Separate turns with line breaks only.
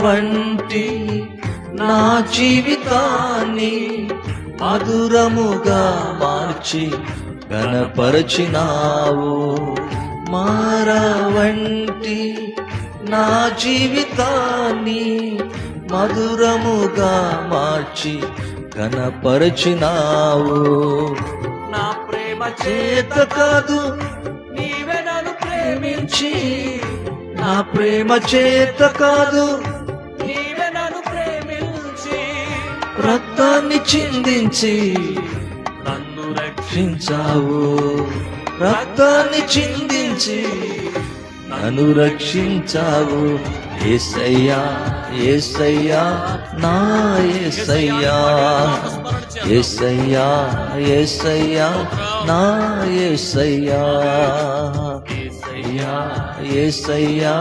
వంటి నా జీవితాన్ని మధురముగా మార్చి ఘనపరచినావు. మారా వంటి నా జీవితాన్ని మధురముగా మార్చి ఘనపరచినావు. నా ప్రేమ చేత కాదు, నీవే నన్ను ప్రేమించి, నా ప్రేమ చేత కాదు, నీవే నన్ను ప్రేమించి, రక్తాన్ని చిందించి నన్ను రక్షించావు. రక్తాన్ని చిందించి నన్ను రక్షించావు. యేసయ్యా యేసయ్యా నా యేసయ్యా, యేసయ్యా యేసయ్యా నా యేసయ్యా, యేసయ్యా యేసయ్యా